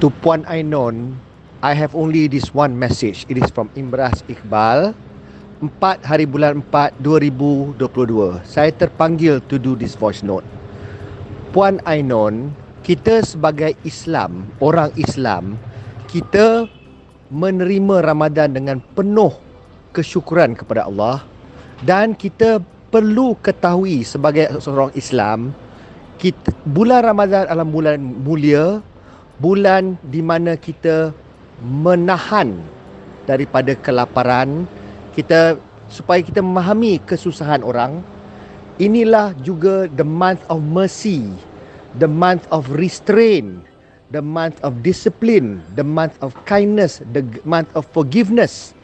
To Puan Ainon, I have only this one message. It is from Imraz Iqbal. 4 hari bulan 4 2022. Saya terpanggil to do this voice note. Puan Ainon, kita sebagai Islam, orang Islam, kita menerima Ramadan dengan penuh kesyukuran kepada Allah, dan kita perlu ketahui sebagai seorang Islam, bulan Ramadan adalah bulan mulia, bulan di mana kita menahan daripada kelaparan, supaya kita memahami kesusahan orang. Inilah juga the month of mercy, the month of restraint, the month of discipline, the month of kindness, the month of forgiveness.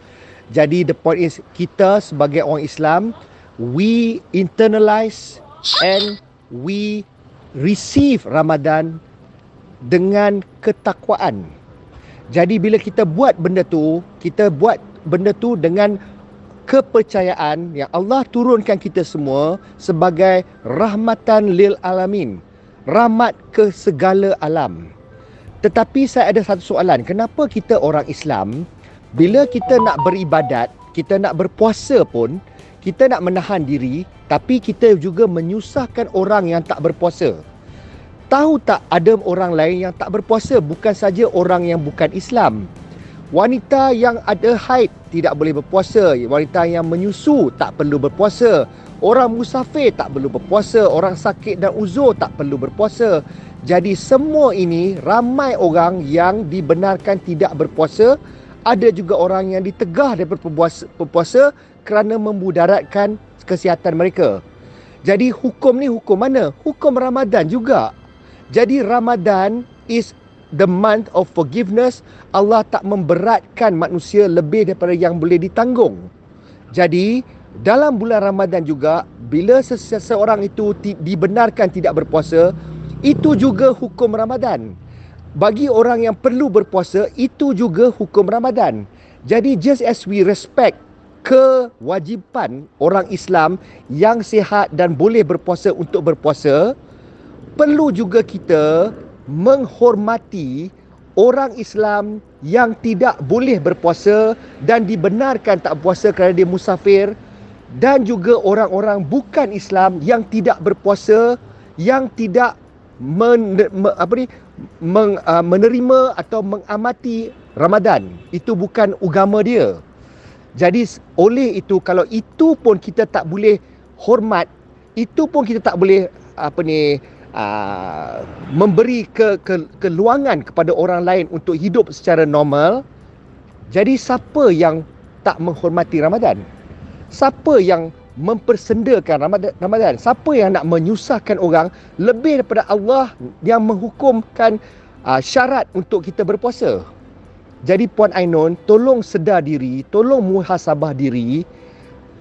Jadi the point is, kita sebagai orang Islam, we internalize and we receive Ramadan dengan ketakwaan. Jadi bila kita buat benda tu, kita buat benda tu dengan kepercayaan yang Allah turunkan kita semua sebagai rahmatan lil alamin, rahmat ke segala alam. Tetapi saya ada satu soalan, kenapa kita orang Islam bila kita nak beribadat, kita nak berpuasa pun, kita nak menahan diri, tapi kita juga menyusahkan orang yang tak berpuasa. Tahu tak, ada orang lain yang tak berpuasa, bukan saja orang yang bukan Islam. Wanita yang ada haid tidak boleh berpuasa, wanita yang menyusu tak perlu berpuasa, orang musafir tak perlu berpuasa, orang sakit dan uzur tak perlu berpuasa. Jadi semua ini ramai orang yang dibenarkan tidak berpuasa. Ada juga orang yang ditegah daripada berpuasa kerana memudaratkan kesihatan mereka. Jadi hukum ni hukum mana? Hukum Ramadan juga. Jadi Ramadan is the month of forgiveness. Allah tak memberatkan manusia lebih daripada yang boleh ditanggung. Jadi dalam bulan Ramadan juga, bila seseorang itu dibenarkan tidak berpuasa, itu juga hukum Ramadan. Bagi orang yang perlu berpuasa, itu juga hukum Ramadan. Jadi just as we respect kewajipan orang Islam yang sihat dan boleh berpuasa untuk berpuasa, perlu juga kita menghormati orang Islam yang tidak boleh berpuasa dan dibenarkan tak berpuasa kerana dia musafir, dan juga orang-orang bukan Islam yang tidak berpuasa, yang tidak menerima atau mengamati Ramadan. Itu bukan agama dia. Jadi oleh itu, kalau itu pun kita tak boleh hormat, itu pun kita tak boleh memberi keluangan kepada orang lain untuk hidup secara normal. Jadi siapa yang tak menghormati Ramadan? Siapa yang mempersendakan Ramadan? Siapa yang nak menyusahkan orang lebih daripada Allah yang menghukumkan syarat untuk kita berpuasa? Jadi Puan Ainon, tolong sedar diri, tolong muhasabah diri.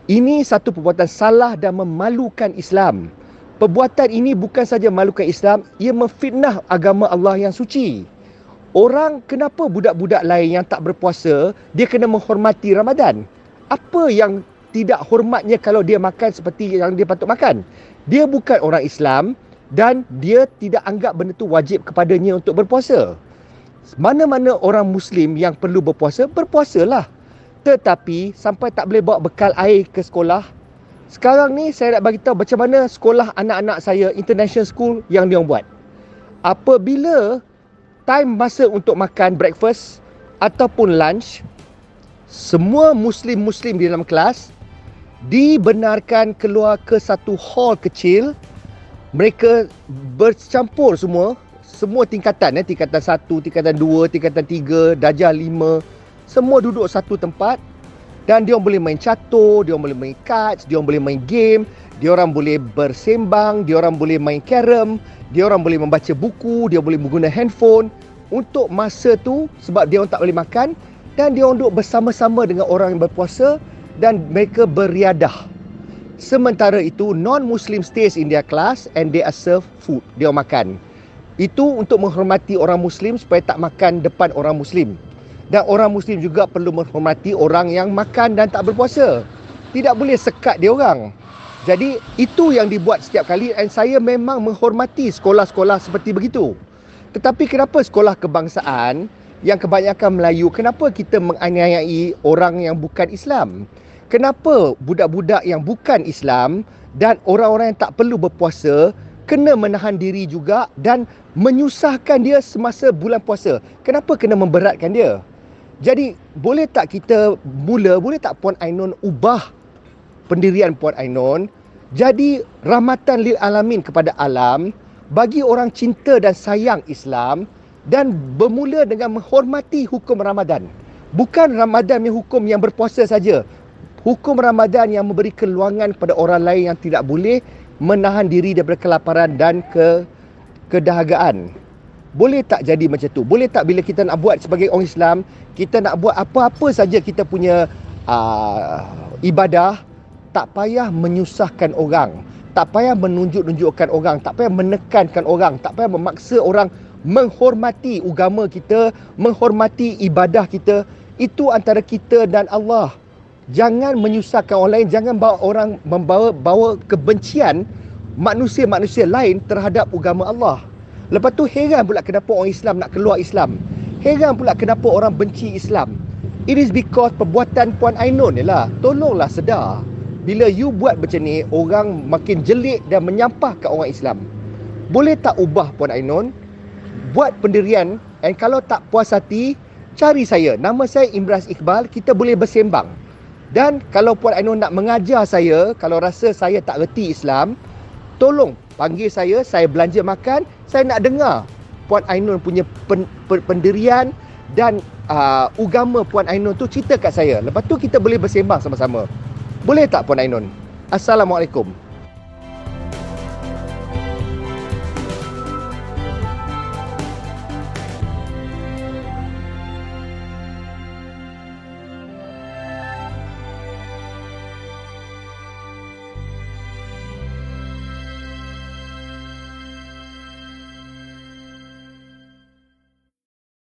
Ini satu perbuatan salah dan memalukan Islam. Perbuatan ini bukan saja memalukan Islam, ia memfitnah agama Allah yang suci. Orang, kenapa budak-budak lain yang tak berpuasa, dia kena menghormati Ramadan? Apa yang tidak hormatnya kalau dia makan seperti yang dia patut makan? Dia bukan orang Islam dan dia tidak anggap benda tu wajib kepadanya untuk berpuasa. Mana-mana orang Muslim yang perlu berpuasa, berpuasalah. Tetapi sampai tak boleh bawa bekal air ke sekolah. Sekarang ni saya nak bagi tahu macam mana sekolah anak-anak saya, international school, yang dia buat. Apabila time masa untuk makan breakfast ataupun lunch, semua Muslim-Muslim di dalam kelas dibenarkan keluar ke satu hall kecil. Mereka bercampur semua tingkatan, tingkatan 1, tingkatan 2, tingkatan 3, darjah 5, semua duduk satu tempat. Dan dia boleh main catur, dia boleh main cards, dia boleh main game, dia orang boleh bersembang, dia orang boleh main carom, dia orang boleh membaca buku, dia boleh menggunakan handphone untuk masa tu, sebab dia orang tak boleh makan, dan dia orang duduk bersama-sama dengan orang yang berpuasa dan mereka beriadah. Sementara itu non-Muslim stays in their class and they are served food, dia orang makan. Itu untuk menghormati orang Muslim supaya tak makan depan orang Muslim. Dan orang Muslim juga perlu menghormati orang yang makan dan tak berpuasa. Tidak boleh sekat dia orang. Jadi itu yang dibuat setiap kali, dan saya memang menghormati sekolah-sekolah seperti begitu. Tetapi kenapa sekolah kebangsaan yang kebanyakan Melayu, kenapa kita menganiayai orang yang bukan Islam? Kenapa budak-budak yang bukan Islam dan orang-orang yang tak perlu berpuasa kena menahan diri juga dan menyusahkan dia semasa bulan puasa? Kenapa kena memberatkan dia? Jadi boleh tak kita boleh tak Puan Ainun ubah pendirian Puan Ainun jadi rahmatan lil alamin kepada alam, bagi orang cinta dan sayang Islam, dan bermula dengan menghormati hukum Ramadan. Bukan Ramadan yang hukum yang berpuasa saja. Hukum Ramadan yang memberi keluangan kepada orang lain yang tidak boleh menahan diri daripada kelaparan dan kedahagaan. Boleh tak jadi macam tu? Boleh tak bila kita nak buat sebagai orang Islam, kita nak buat apa-apa saja kita punya ibadah, tak payah menyusahkan orang, tak payah menunjuk-nunjukkan orang, tak payah menekankan orang, tak payah memaksa orang menghormati agama kita, menghormati ibadah kita. Itu antara kita dan Allah. Jangan menyusahkan orang lain, jangan membawa kebencian manusia-manusia lain terhadap agama Allah. Lepas tu heran pula kenapa orang Islam nak keluar Islam. Heran pula kenapa orang benci Islam. It is because perbuatan Puan Ainun ni lah. Tolonglah sedar. Bila you buat macam ni, orang makin jelik dan menyampahkan orang Islam. Boleh tak ubah Puan Ainun? Buat pendirian, and kalau tak puas hati, cari saya. Nama saya Imraz Iqbal, kita boleh bersembang. Dan kalau Puan Ainun nak mengajar saya, kalau rasa saya tak reti Islam, tolong panggil saya belanja makan, saya nak dengar Puan Ainun punya pendirian dan agama Puan Ainun tu cerita kat saya. Lepas tu kita boleh bersembang sama-sama. Boleh tak Puan Ainun? Assalamualaikum.